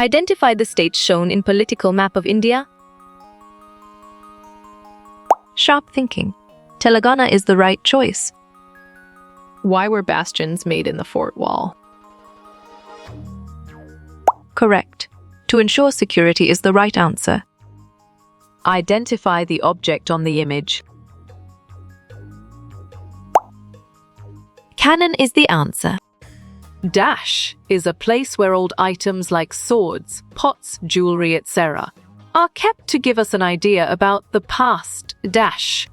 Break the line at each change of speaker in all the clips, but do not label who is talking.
Identify the states shown in political map of India.
Sharp thinking. Telangana is the right choice.
Why were bastions made in the fort wall?
Correct. To ensure security is the right answer.
Identify the object on the image.
Cannon is the answer.
Dash is a place where old items like swords, pots, jewelry, etc. are kept to give us an idea about the past. Dash.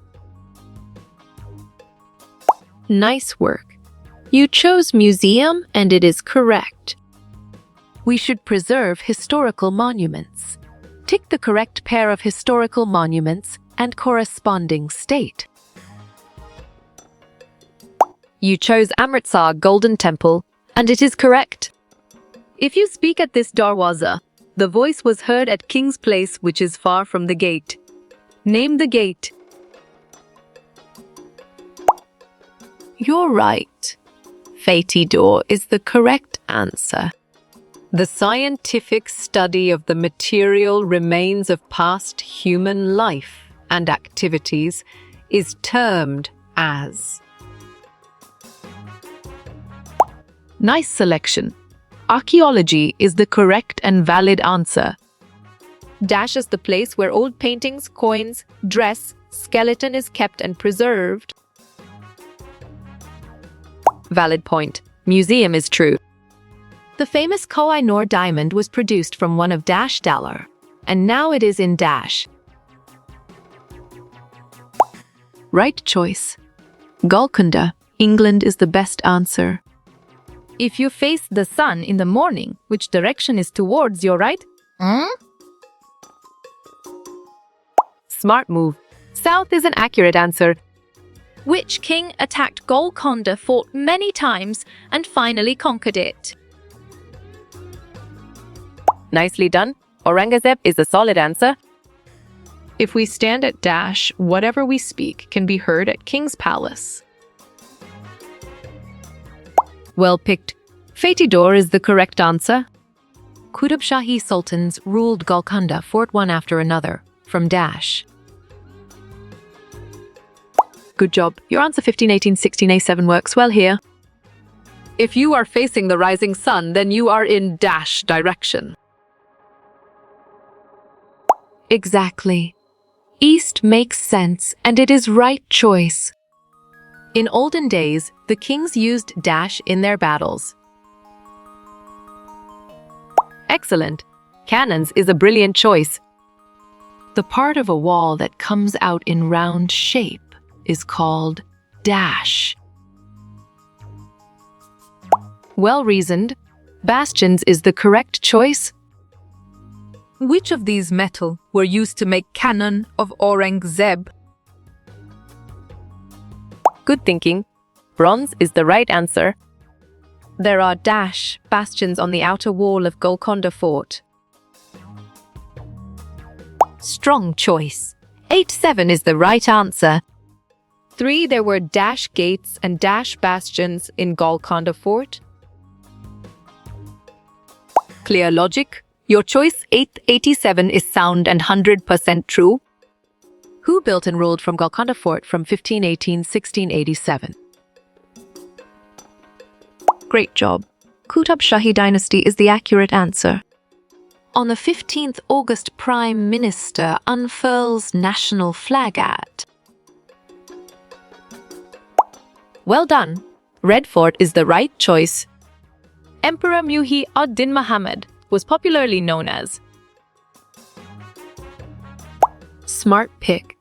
Nice work. You chose museum and it is correct.
We should preserve historical monuments. Tick the correct pair of historical monuments and corresponding state.
You chose Amritsar Golden Temple and it is correct. If you speak at this darwaza, the voice was heard at King's Place, which is far from the gate. Name the gate.
You're right. Fatty door is the correct answer.
The scientific study of the material remains of past human life and activities is termed as.
Nice selection. Archaeology is the correct and valid answer.
Dash is the place where old paintings, coins, dress, skeleton is kept and preserved. Valid point. Museum is true. The famous Koh-i-Noor diamond was produced from one of Dash dollar, and now it is in Dash.
Right choice. Golconda, England is the best answer.
If you face the sun in the morning, which direction is towards your right? Smart move. South is an accurate answer. Which king attacked Golconda Fort many times and finally conquered it? Nicely done. Aurangzeb is a solid answer.
If we stand at Dash, whatever we speak can be heard at King's Palace.
Well picked. Fatih is the correct answer. Qutb Shahi sultans ruled Golconda fort one after another, from Dash.
Good job. Your answer 1518-16A7 works well here.
If you are facing the rising sun, then you are in Dash direction.
Exactly. East makes sense, and it is right choice.
In olden days, the kings used Dash in their battles. Excellent. Cannons is a brilliant choice.
The part of a wall that comes out in round shape is called dash.
Well reasoned. Bastions is the correct choice. Which of these metal were used to make cannon of Aurangzeb? Good thinking. Bronze is the right answer. There are dash bastions on the outer wall of Golconda Fort. Strong choice. 8-7 is the right answer. 3. There were dash gates and dash bastions in Golconda Fort. Clear logic. Your choice 887 is sound and 100% true. Who built and ruled from Golconda Fort from 1518-1687?
Great job. Qutb Shahi dynasty is the accurate answer. On the 15th August, Prime Minister unfurls national flag at.
Well done. Red Fort is the right choice. Emperor Muhi ad-Din Muhammad was popularly known as. Smart pick.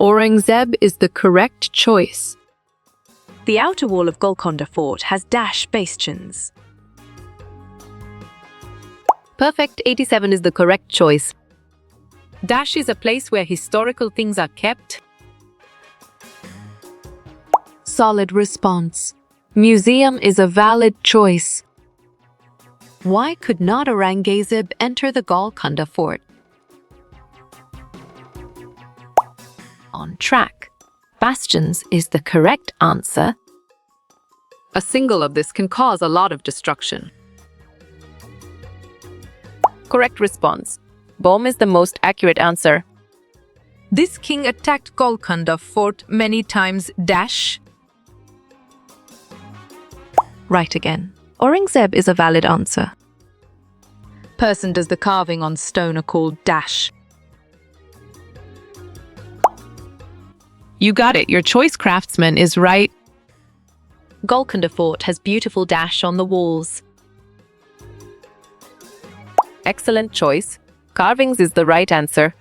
Aurangzeb is the correct choice.
The outer wall of Golconda Fort has dash bastions.
Perfect. 87 is the correct choice. Dash is a place where historical things are kept.
Solid response. Museum is a valid choice.
Why could not Aurangzeb enter the Golconda Fort?
On track. Bastions is the correct answer.
A single of this can cause a lot of destruction. Correct response. Bomb is the most accurate answer.
This king attacked Golconda fort many times dash.
Right again. Aurangzeb is a valid answer.
Person does the carving on stone are called dash. You got it. Your choice craftsman is right.
Golconda fort has beautiful dash on the walls.
Excellent choice. Carvings is the right answer.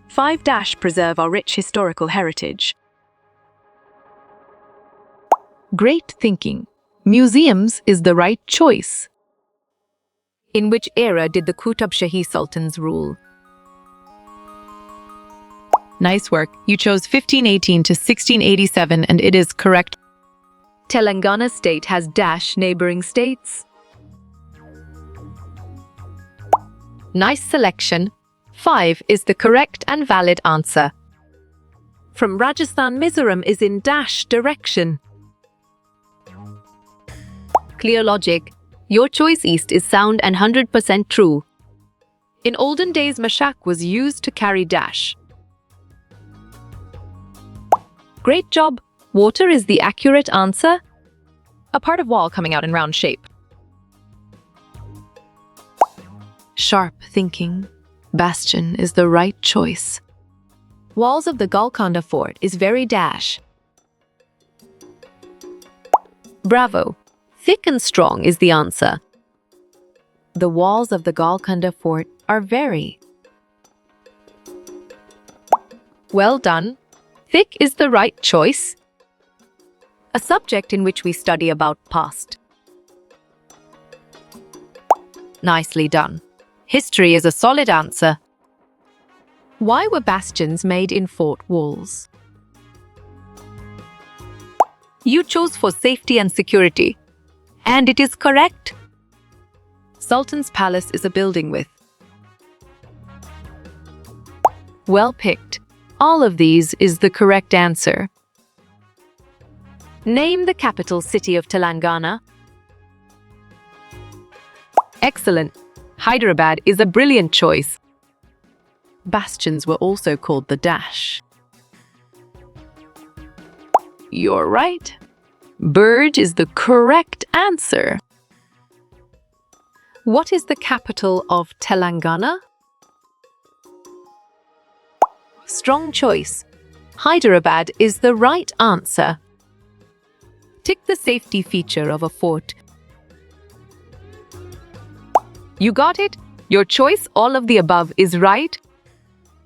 5 dash preserve our rich historical heritage.
Great thinking. Museums is the right choice.
In which era did the Qutb Shahi sultans rule?
Nice work. You chose 1518 to 1687 and it is correct.
Telangana state has dash neighboring states.
Nice selection. 5 is the correct and valid answer.
From Rajasthan, Mizoram is in dash direction.
Clear logic. Your choice east is sound and 100% true.
In olden days, mashak was used to carry dash.
Great job. Water is the accurate answer.
A part of wall coming out in round shape.
Sharp thinking. Bastion is the right choice.
Walls of the Golconda fort is very dash.
Bravo. Thick and strong is the answer.
The walls of the Golconda fort are very.
Well done. Thick is the right choice.
A subject in which we study about past.
Nicely done. History is a solid answer.
Why were bastions made in fort walls?
You chose for safety and security. And it is correct.
Sultan's palace is a building with.
Well picked. All of these is the correct answer.
Name the capital city of Telangana.
Excellent. Hyderabad is a brilliant choice.
Bastions were also called the dash. You're right. Burj is the correct answer.
What is the capital of Telangana?
Strong choice. Hyderabad is the right answer.
Tick the safety feature of a fort.
You got it. Your choice, all of the above, is right.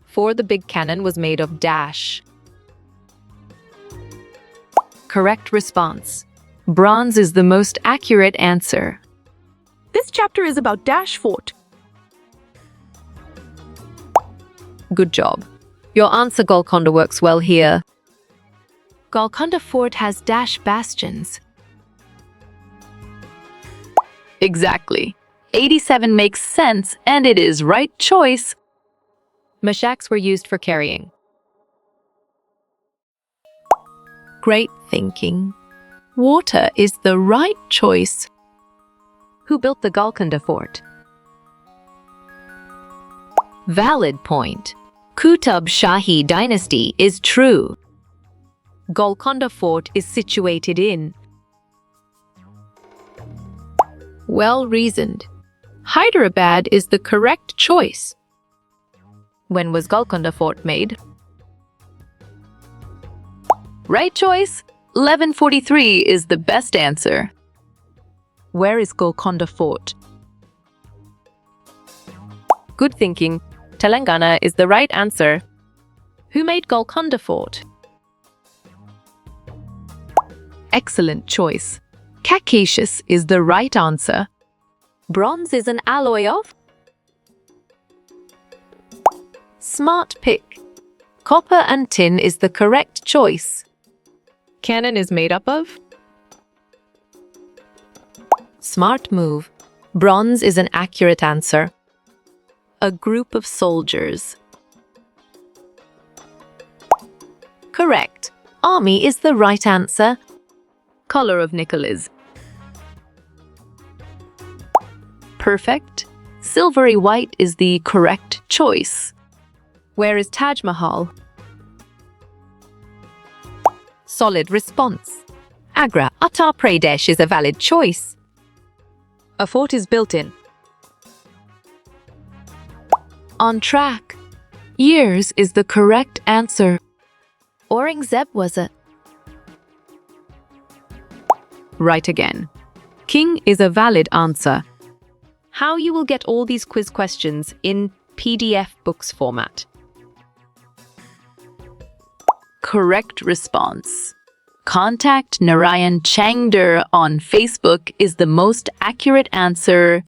For the big cannon was made of dash.
Correct response. Bronze is the most accurate answer.
This chapter is about dash fort.
Good job. Your answer, Golconda, works well here.
Golconda fort has dash bastions.
Exactly. 87 makes sense and it is right choice.
Mashaks were used for carrying.
Great thinking. Water is the right choice.
Who built the Golconda fort?
Valid point. Qutb Shahi dynasty is true.
Golconda fort is situated in.
Well reasoned. Hyderabad is the correct choice.
When was Golconda fort made?
Right choice. 1143 is the best answer.
Where is Golconda fort?
Good thinking. Telangana is the right answer.
Who made Golconda fort?
Excellent choice. Cacaceous is the right answer.
Bronze is an alloy of.
Smart pick. Copper and tin is the correct choice.
Cannon is made up of.
Smart move. Bronze is an accurate answer.
A group of soldiers.
Correct. Army is the right answer.
Color of nickel is.
Perfect.
Silvery white is the correct choice.
Where is Taj Mahal?
Solid response. Agra, Uttar Pradesh is a valid choice.
A fort is built in.
On track. Years is the correct answer.
Aurangzeb was a...
Right again. King is a valid answer.
How you will get all these quiz questions in PDF books format.
Correct response. Contact Narayan Changder on Facebook is the most accurate answer